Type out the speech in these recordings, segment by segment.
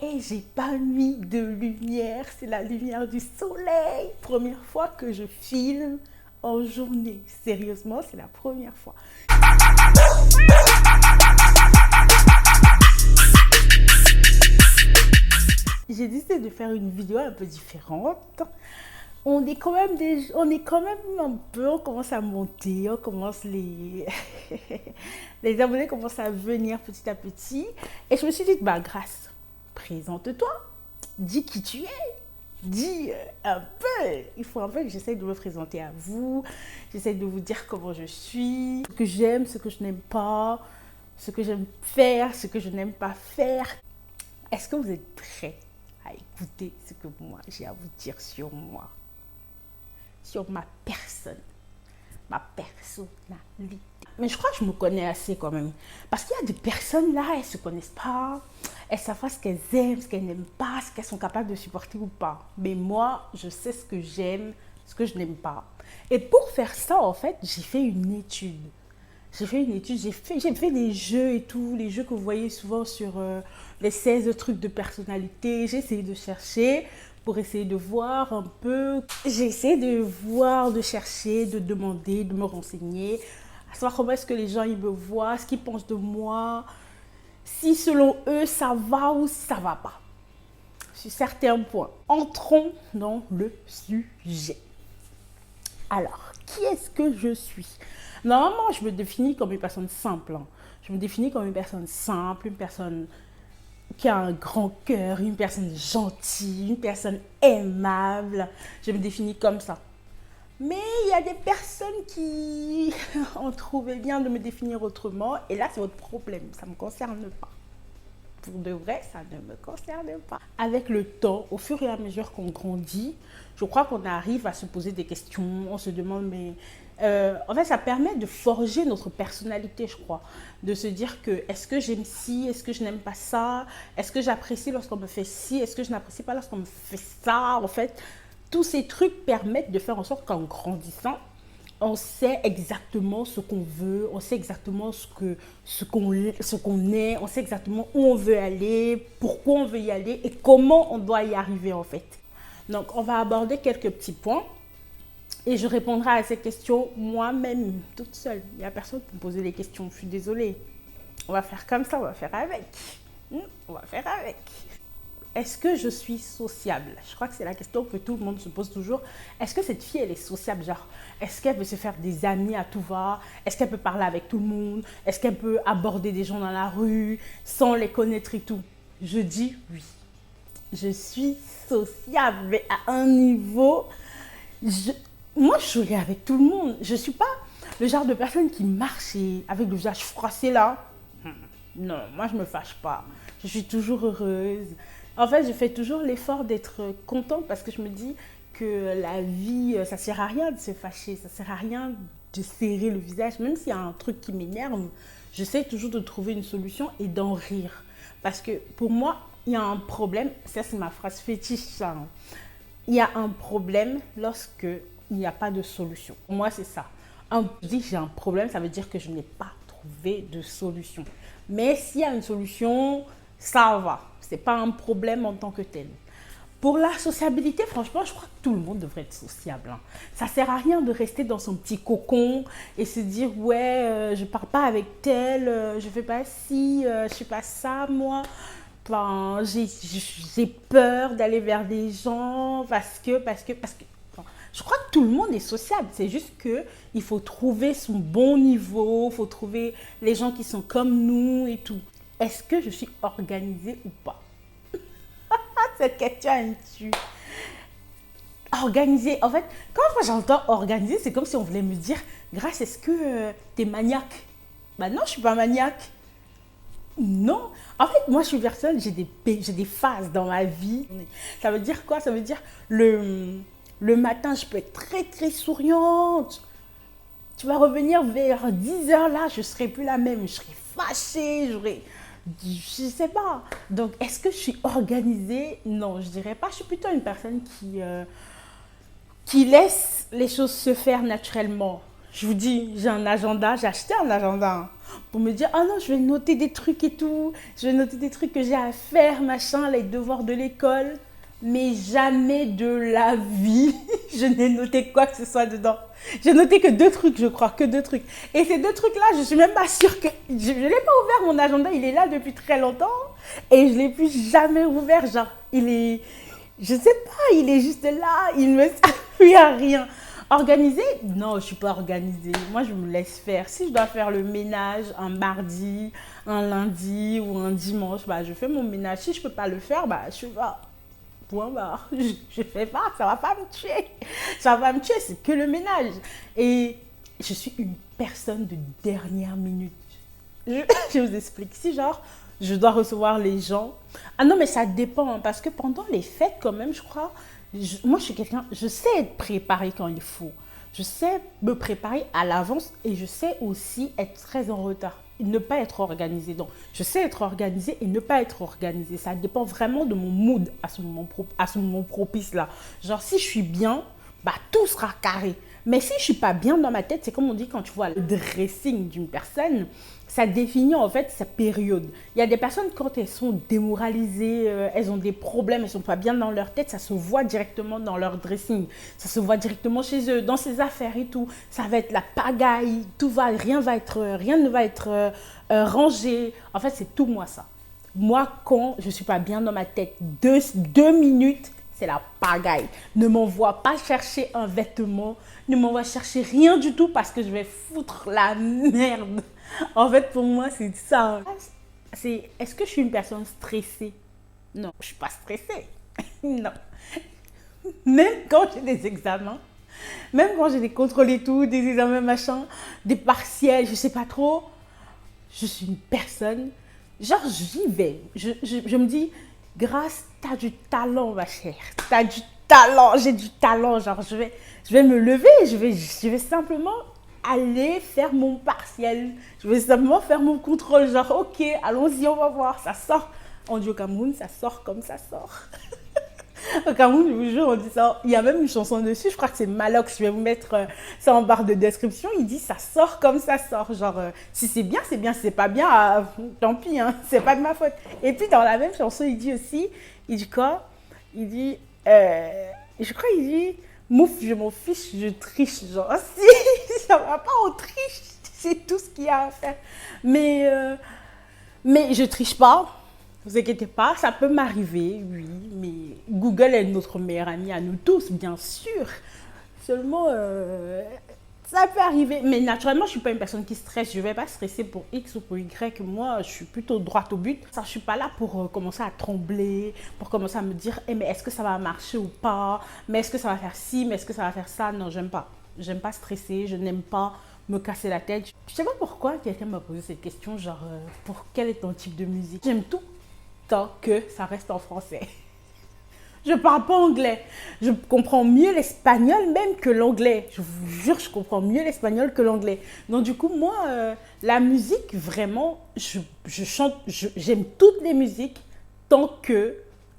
j'ai pas mis de lumière, c'est la lumière du soleil. Première fois que je filme en journée. Sérieusement, c'est la première fois. J'ai décidé de faire une vidéo un peu différente. On commence à monter, les abonnés commencent à venir petit à petit. Et je me suis dit, bah Grâce, présente-toi, dis qui tu es, dis un peu. Il faut un peu que j'essaye de me présenter à vous, j'essaye de vous dire comment je suis, ce que j'aime, ce que je n'aime pas, ce que j'aime faire, ce que je n'aime pas faire. Est-ce que vous êtes prêts à écouter ce que moi j'ai à vous dire sur moi, sur ma personne, ma personnalité? Mais je crois que je me connais assez quand même. Parce qu'il y a des personnes là, elles ne se connaissent pas, elles savent pas ce qu'elles aiment, ce qu'elles n'aiment pas, ce qu'elles sont capables de supporter ou pas. Mais moi, je sais ce que j'aime, ce que je n'aime pas. Et pour faire ça, en fait, j'ai fait une étude. J'ai fait des jeux et tout, les jeux que vous voyez souvent sur les 16 trucs de personnalité. J'ai essayé de chercher pour essayer de voir un peu. J'ai essayé de voir, de chercher, de demander, de me renseigner, à savoir comment est-ce que les gens ils me voient, ce qu'ils pensent de moi, si selon eux ça va ou si ça va pas. Sur certains points. Entrons dans le sujet. Alors, qui est-ce que je suis? Normalement, je me définis comme une personne simple. Je me définis comme une personne simple, une personne qui a un grand cœur, une personne gentille, une personne aimable. Je me définis comme ça. Mais il y a des personnes qui ont trouvé bien de me définir autrement. Et là, c'est votre problème. Ça ne me concerne pas. Pour de vrai, ça ne me concerne pas. Avec le temps, au fur et à mesure qu'on grandit, je crois qu'on arrive à se poser des questions. On se demande, mais en fait, ça permet de forger notre personnalité, je crois. De se dire que, est-ce que j'aime ci, est-ce que je n'aime pas ça, est-ce que j'apprécie lorsqu'on me fait ci, est-ce que je n'apprécie pas lorsqu'on me fait ça. En fait, tous ces trucs permettent de faire en sorte qu'en grandissant, on sait exactement ce qu'on veut, on sait exactement ce qu'on est, on sait exactement où on veut aller, pourquoi on veut y aller et comment on doit y arriver en fait. Donc, on va aborder quelques petits points et je répondrai à ces questions moi-même, toute seule. Il n'y a personne pour me poser les questions, je suis désolée. On va faire comme ça, on va faire avec. On va faire avec. Est-ce que je suis sociable? Je crois que c'est la question que tout le monde se pose toujours. Est-ce que cette fille, elle est sociable? Genre, est-ce qu'elle peut se faire des amis à tout va? Est-ce qu'elle peut parler avec tout le monde? Est-ce qu'elle peut aborder des gens dans la rue sans les connaître et tout? Je dis oui. Je suis sociable, mais à un niveau... Moi, je suis avec tout le monde. Je ne suis pas le genre de personne qui marche avec le visage froissé là. Non, moi, je ne me fâche pas. Je suis toujours heureuse. En fait, je fais toujours l'effort d'être contente parce que je me dis que la vie, ça ne sert à rien de se fâcher, ça ne sert à rien de serrer le visage. Même s'il y a un truc qui m'énerve, j'essaie toujours de trouver une solution et d'en rire. Parce que pour moi, il y a un problème, ça c'est ma phrase fétiche, ça. Il y a un problème lorsque il n'y a pas de solution. Pour moi, c'est ça. Je dis que j'ai un problème, ça veut dire que je n'ai pas trouvé de solution. Mais s'il y a une solution, ça va. Ce n'est pas un problème en tant que tel. Pour la sociabilité, franchement, je crois que tout le monde devrait être sociable. Ça ne sert à rien de rester dans son petit cocon et se dire « Ouais, je ne parle pas avec tel, je ne fais pas ci, je ne fais pas ça, moi. » Enfin, j'ai peur d'aller vers des gens parce que enfin, je crois que tout le monde est sociable. C'est juste qu'il faut trouver son bon niveau, il faut trouver les gens qui sont comme nous et tout. Est-ce que je suis organisée ou pas? Cette question, elle me tue. Organisée. En fait, quand moi j'entends organisée, c'est comme si on voulait me dire « Grâce, est-ce que tu es maniaque ?» Ben non, je ne suis pas maniaque. Non. En fait, moi, je suis personne, j'ai des phases dans ma vie. Ça veut dire quoi? Ça veut dire le matin, je peux être très, très souriante. Tu vas revenir vers 10 heures là, je ne serai plus la même. Je serai fâchée, je ne sais pas. Donc, est-ce que je suis organisée? Non, je ne dirais pas. Je suis plutôt une personne qui laisse les choses se faire naturellement. Je vous dis, j'ai un agenda, j'ai acheté un agenda hein, pour me dire, ah non, je vais noter des trucs et tout, je vais noter des trucs que j'ai à faire, machin, les devoirs de l'école. Mais jamais de la vie, je n'ai noté quoi que ce soit dedans. J'ai noté que 2 trucs, je crois, que 2 trucs. Et ces 2 trucs-là, je suis même pas sûre que... Je ne l'ai pas ouvert, mon agenda, il est là depuis très longtemps. Et je ne l'ai plus jamais ouvert, genre, il est... Je sais pas, il est juste là, il me sert à rien. Organisé? Non, je ne suis pas organisée. Moi, je me laisse faire. Si je dois faire le ménage un mardi, un lundi ou un dimanche, bah, je fais mon ménage. Si je ne peux pas le faire, bah, je vais pas. Point barre. Je fais pas, ça va pas me tuer. Ça va pas me tuer, c'est que le ménage. Et je suis une personne de dernière minute. Je vous explique. Si genre, je dois recevoir les gens. Ah non, mais ça dépend, hein, parce que pendant les fêtes, quand même, je crois, moi, je suis quelqu'un, je sais être préparée quand il faut. Je sais me préparer à l'avance et je sais aussi être très en retard. Ne pas être organisée. Donc, je sais être organisée et ne pas être organisée. Ça dépend vraiment de mon mood à ce moment propice là. Genre, si je suis bien, bah, tout sera carré. Mais si je ne suis pas bien dans ma tête, c'est comme on dit quand tu vois le dressing d'une personne, ça définit en fait sa période. Il y a des personnes, quand elles sont démoralisées, elles ont des problèmes, elles ne sont pas bien dans leur tête, ça se voit directement dans leur dressing. Ça se voit directement chez eux, dans ses affaires et tout. Ça va être la pagaille, rien ne va être rangé. En fait, c'est tout moi ça. Moi, quand je ne suis pas bien dans ma tête, 2 minutes, c'est la pagaille. Ne m'envoie pas chercher un vêtement, ne m'envoie chercher rien du tout parce que je vais foutre la merde. En fait, pour moi, c'est ça. Est-ce que je suis une personne stressée? Non, je ne suis pas stressée. Non. Même quand j'ai des examens, même quand j'ai des contrôles et tout, des examens machin, des partiels, je ne sais pas trop, je suis une personne, genre j'y vais. Je me dis, Grâce, t'as du talent, ma chère. T'as du talent, j'ai du talent. Genre, je vais me lever, je vais simplement aller faire mon partiel. Je vais simplement faire mon contrôle. Genre, ok, allons-y, on va voir. Ça sort. On dit au Cameroun, ça sort comme ça sort. Au Cameroun, je vous jure, on dit ça. Il y a même une chanson dessus, je crois que c'est Malox. Je vais vous mettre ça en barre de description. Il dit ça sort comme ça sort. Genre, si c'est bien, c'est bien. Si c'est pas bien, tant pis, hein, c'est pas de ma faute. Et puis, dans la même chanson, il dit aussi, il dit quoi? Il dit, je crois, il dit, mouf, je m'en fiche, je triche. Genre, si ça va pas, on triche. C'est tout ce qu'il y a à faire. Mais je triche pas. Vous inquiétez pas, ça peut m'arriver, oui, mais Google est notre meilleur ami à nous tous, bien sûr. Seulement, ça peut arriver. Mais naturellement, je ne suis pas une personne qui stresse. Je ne vais pas stresser pour X ou pour Y. Moi, je suis plutôt droite au but. Ça, je ne suis pas là pour commencer à trembler, pour commencer à me dire, mais est-ce que ça va marcher ou pas? Mais est-ce que ça va faire ci? Mais est-ce que ça va faire ça? Non, j'aime pas. J'aime pas stresser, je n'aime pas me casser la tête. Je sais pas pourquoi quelqu'un m'a posé cette question, genre, pour quel est ton type de musique? J'aime tout tant que ça reste en français. Je parle pas anglais. Je comprends mieux l'espagnol même que l'anglais. Je vous jure, je comprends mieux l'espagnol que l'anglais. Donc du coup, moi, la musique, vraiment, je chante, j'aime toutes les musiques tant que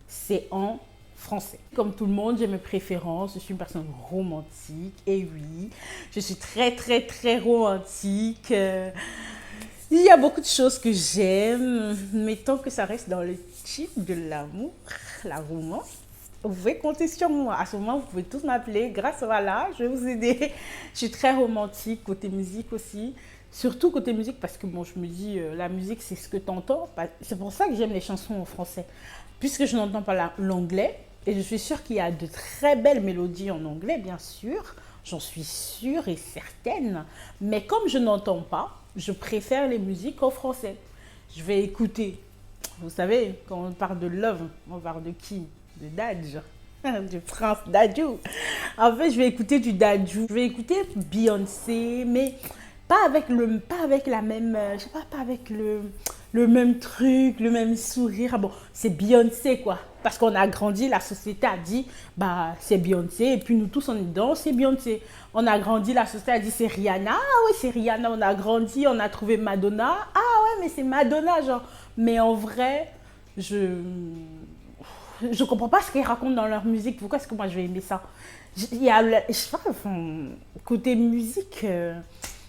c'est en français. Comme tout le monde, j'ai mes préférences. Je suis une personne romantique. Et oui, je suis très, très, très romantique. Il y a beaucoup de choses que j'aime, mais tant que ça reste dans le type de l'amour, la romance, vous pouvez compter sur moi. À ce moment, vous pouvez tous m'appeler. Grâce à là, je vais vous aider. Je suis très romantique, côté musique aussi. Surtout côté musique, parce que bon, je me dis, la musique, c'est ce que tu entends. C'est pour ça que j'aime les chansons en français. Puisque je n'entends pas l'anglais, et je suis sûre qu'il y a de très belles mélodies en anglais, bien sûr. J'en suis sûre et certaine. Mais comme je n'entends pas, je préfère les musiques en français. Je vais écouter. Vous savez, quand on parle de love, on parle de qui? De Dadju. Du prince Dadju. En fait, je vais écouter du Dadju. Je vais écouter Beyoncé, mais pas avec la même, je sais pas avec le même truc, le même sourire. Ah bon, c'est Beyoncé quoi. Parce qu'on a grandi, la société a dit, bah c'est Beyoncé. Et puis nous tous on est dedans, c'est Beyoncé. On a grandi, la société a dit c'est Rihanna. Ah ouais, c'est Rihanna. On a grandi, on a trouvé Madonna. Ah ouais, mais c'est Madonna genre. Mais en vrai, je comprends pas ce qu'ils racontent dans leur musique. Pourquoi est-ce que moi je vais aimer ça? Il y a, je sais pas, enfin, côté musique,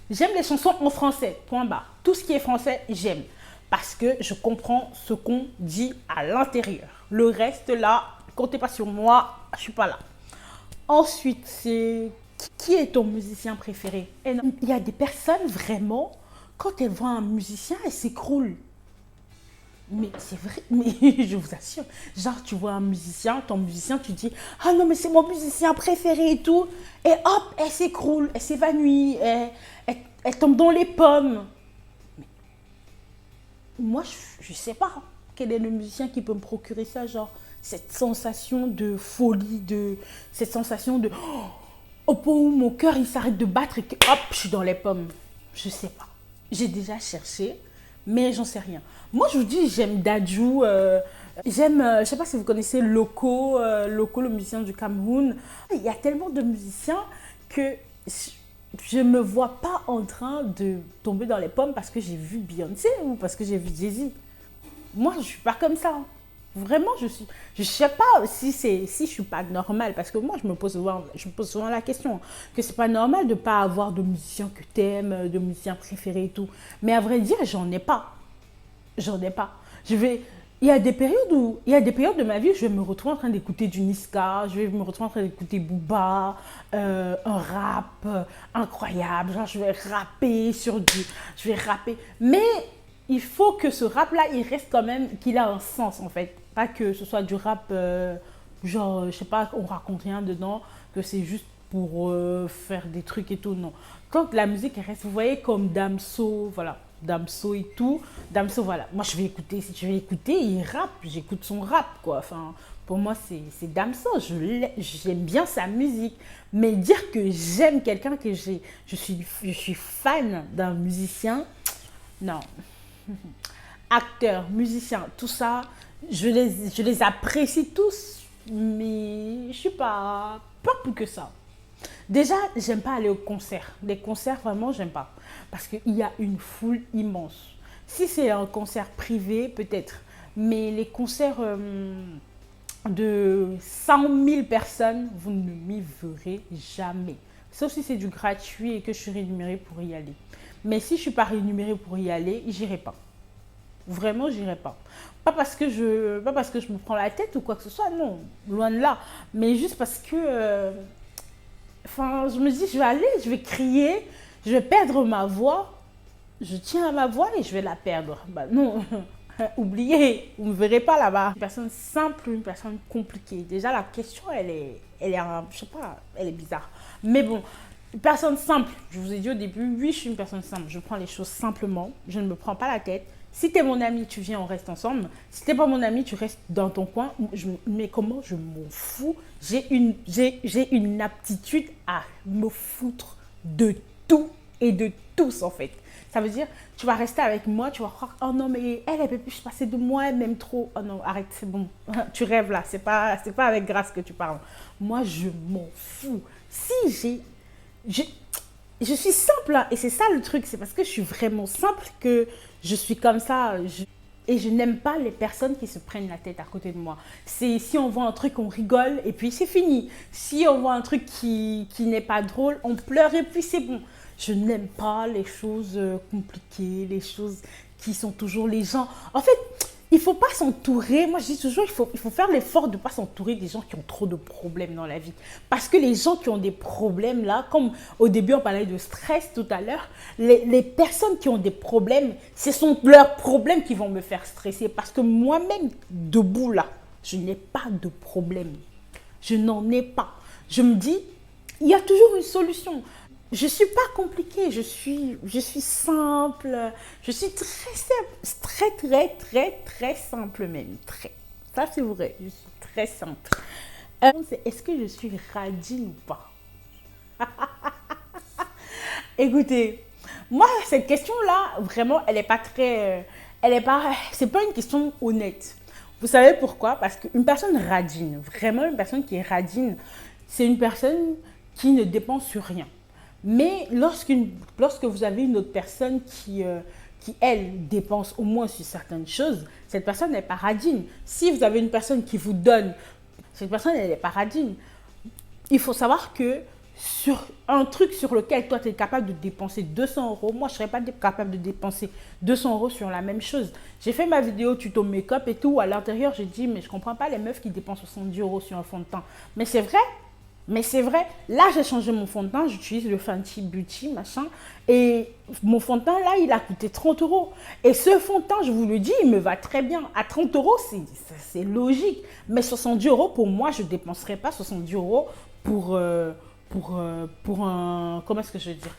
j'aime les chansons en français, point barre. Tout ce qui est français, j'aime. Parce que je comprends ce qu'on dit à l'intérieur. Le reste, là, comptez pas sur moi, je suis pas là. Ensuite, c'est qui est ton musicien préféré? Et non, il y a des personnes, vraiment, quand elles voient un musicien, elles s'écroulent. Mais c'est vrai, mais je vous assure, genre tu vois un musicien, ton musicien, tu dis ah non mais c'est mon musicien préféré et tout, et hop, elle s'écroule, elle s'évanouit, elle tombe dans les pommes. Moi je sais pas quel est le musicien qui peut me procurer ça, genre cette sensation de folie, cette sensation de au point où mon cœur il s'arrête de battre et que hop, je suis dans les pommes. Je sais pas. J'ai déjà cherché, mais j'en sais rien. Moi, je vous dis, j'aime Dadju, j'aime, je sais pas si vous connaissez Loco, Loco, le musicien du Cameroun. Il y a tellement de musiciens que je ne me vois pas en train de tomber dans les pommes parce que j'ai vu Beyoncé ou parce que j'ai vu Jay-Z. Moi, je suis pas comme ça. Vraiment, je sais pas si je suis pas normale parce que moi, je me pose souvent la question que c'est pas normal de pas avoir de musiciens que t'aimes, de musiciens préférés et tout. Mais à vrai dire, j'en ai pas. J'en ai pas. Il y a des périodes de ma vie où je vais me retrouver en train d'écouter du Niska, je vais me retrouver en train d'écouter Booba, un rap incroyable, genre je vais rapper. Mais il faut que ce rap-là, il reste quand même, qu'il a un sens en fait. Pas que ce soit du rap, genre, je sais pas, on raconte rien dedans, que c'est juste pour faire des trucs et tout, non. Quand la musique reste, vous voyez, comme Damso, voilà. Damso et tout. Damso, voilà. Moi, je vais écouter. Si je vais écouter, il rappe. J'écoute son rap, quoi. Enfin, pour moi, c'est Damso. J'aime bien sa musique. Mais dire que j'aime quelqu'un, que je suis fan d'un musicien, non. Acteur, musicien, tout ça, je les apprécie tous. Mais je suis pas plus que ça. Déjà, j'aime pas aller au concert. Les concerts, vraiment, j'aime pas. Parce qu'il y a une foule immense. Si c'est un concert privé, peut-être. Mais les concerts de 100 000 personnes, vous ne m'y verrez jamais. Sauf si c'est du gratuit et que je suis rémunérée pour y aller. Mais si je ne suis pas rémunérée pour y aller, j'irai pas. Vraiment, j'irai pas. Pas parce que je me prends la tête ou quoi que ce soit, non. Loin de là. Mais juste parce que... Enfin, je me dis, je vais aller, je vais crier, je vais perdre ma voix. Je tiens à ma voix et je vais la perdre. Bah non, oubliez, vous ne me verrez pas là-bas. Une personne simple ou une personne compliquée. Déjà, la question, je sais pas, elle est bizarre. Mais bon, une personne simple, je vous ai dit au début, oui, je suis une personne simple. Je prends les choses simplement, je ne me prends pas la tête. Si t'es mon ami, tu viens, on reste ensemble. Si t'es pas mon ami, tu restes dans ton coin. Mais comment je m'en fous? J'ai une aptitude à me foutre de tout et de tous en fait. Ça veut dire, tu vas rester avec moi, tu vas croire, oh non mais elle peut plus se passer de moi, elle m'aime trop. Oh non, arrête, c'est bon. Tu rêves là, c'est pas avec grâce que tu parles. Moi, je m'en fous. Si je suis simple hein, et c'est ça le truc, c'est parce que je suis vraiment simple que je suis comme ça. Et je n'aime pas les personnes qui se prennent la tête à côté de moi. C'est si on voit un truc, on rigole et puis c'est fini. Si on voit un truc qui n'est pas drôle, on pleure et puis c'est bon. Je n'aime pas les choses compliquées, les choses qui sont toujours les gens. En fait, il ne faut pas s'entourer. Moi, je dis toujours, il faut faire l'effort de ne pas s'entourer des gens qui ont trop de problèmes dans la vie. Parce que les gens qui ont des problèmes là, comme au début on parlait de stress tout à l'heure, les personnes qui ont des problèmes, ce sont leurs problèmes qui vont me faire stresser. Parce que moi-même, debout là, je n'ai pas de problème. Je n'en ai pas. Je me dis, il y a toujours une solution. Je ne suis pas compliquée, je suis simple, je suis très simple, très simple même, très. Ça c'est vrai, je suis très simple. Est-ce que je suis radine ou pas? Écoutez, moi cette question-là, vraiment, c'est pas une question honnête. Vous savez pourquoi? Parce qu'une personne radine, vraiment une personne qui est radine, c'est une personne qui ne dépense sur rien. Mais lorsque vous avez une autre personne qui, elle, dépense au moins sur certaines choses, cette personne est paradine. Si vous avez une personne qui vous donne, cette personne, elle est paradine. Il faut savoir que sur un truc sur lequel toi, tu es capable de dépenser 200 €, moi, je ne serais pas capable de dépenser 200 € sur la même chose. J'ai fait ma vidéo tuto make-up et tout. À l'intérieur, j'ai dit, mais je ne comprends pas les meufs qui dépensent 70 € sur un fond de teint. Mais c'est vrai. Mais c'est vrai, là j'ai changé mon fond de teint, j'utilise le Fenty Beauty, machin, et mon fond de teint là il a coûté 30 €. Et ce fond de teint, je vous le dis, il me va très bien. À 30 €, c'est logique. Mais 70 € pour moi, je ne dépenserai pas 70 € pour, pour un, comment est-ce que je vais dire,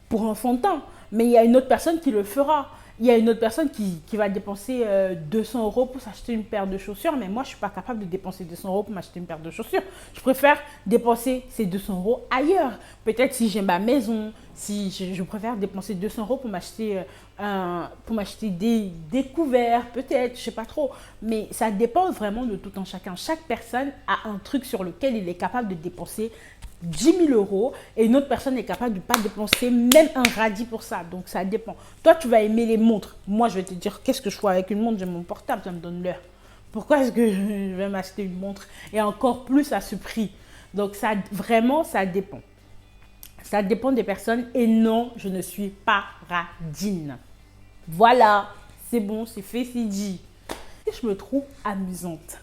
pour un fond de teint. Mais il y a une autre personne qui le fera. Il y a une autre personne qui va dépenser 200 € pour s'acheter une paire de chaussures. Mais moi, je ne suis pas capable de dépenser 200 € pour m'acheter une paire de chaussures. Je préfère dépenser ces 200 € ailleurs. Peut-être si j'ai ma maison, si je préfère dépenser 200 € pour m'acheter des couverts, peut-être, je ne sais pas trop. Mais ça dépend vraiment de tout un chacun. Chaque personne a un truc sur lequel il est capable de dépenser 10 000 € et une autre personne est capable de ne pas dépenser même un radis pour ça. Donc, ça dépend. Toi, tu vas aimer les montres. Moi, je vais te dire, qu'est-ce que je fais avec une montre? J'ai mon portable, ça me donne l'heure. Pourquoi est-ce que je vais m'acheter une montre? Et encore plus à ce prix. Donc, ça, vraiment, ça dépend. Ça dépend des personnes. Et non, je ne suis pas radine. Voilà. C'est bon, c'est fait, c'est dit. Et je me trouve amusante.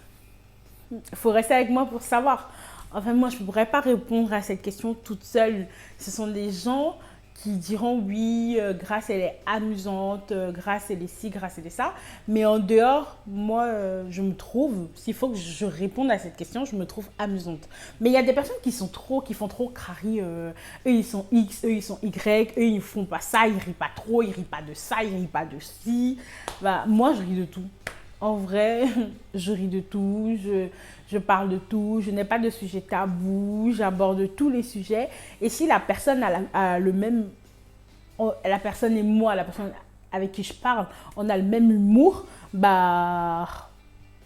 Il faut rester avec moi pour savoir. Enfin, moi, je ne pourrais pas répondre à cette question toute seule. Ce sont des gens qui diront oui, Grace, elle est amusante, Grace, elle est ci, Grace, elle est ça. Mais en dehors, moi, je me trouve, s'il faut que je réponde à cette question, je me trouve amusante. Mais il y a des personnes qui font trop crari. Eux, ils sont X, eux, ils sont Y, eux, ils ne font pas ça, ils ne rient pas trop, ils ne rient pas de ça, ils ne rient pas de ci. Bah, moi, je ris de tout. En vrai, je ris de tout, je parle de tout, je n'ai pas de sujet tabou, j'aborde tous les sujets. Et si la personne a le même, la personne et moi, la personne avec qui je parle, on a le même humour, bah,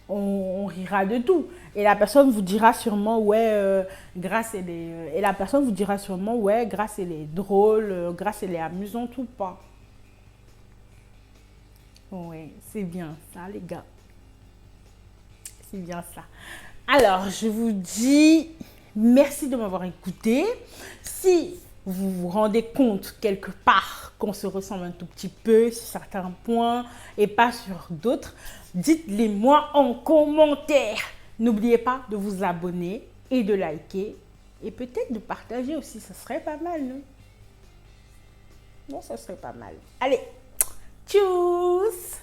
on rira de tout. Et la personne vous dira sûrement, ouais, Grace, elle est... Et la personne vous dira sûrement, ouais, Grace, elle est drôle, Grace, elle est amusante ou pas. Oui, c'est bien ça, les gars. C'est bien ça. Alors, je vous dis merci de m'avoir écouté. Si vous vous rendez compte quelque part qu'on se ressemble un tout petit peu sur certains points et pas sur d'autres, dites-les moi en commentaire. N'oubliez pas de vous abonner et de liker et peut-être de partager aussi. Ça serait pas mal, non? Non, ça serait pas mal. Allez, tchuss!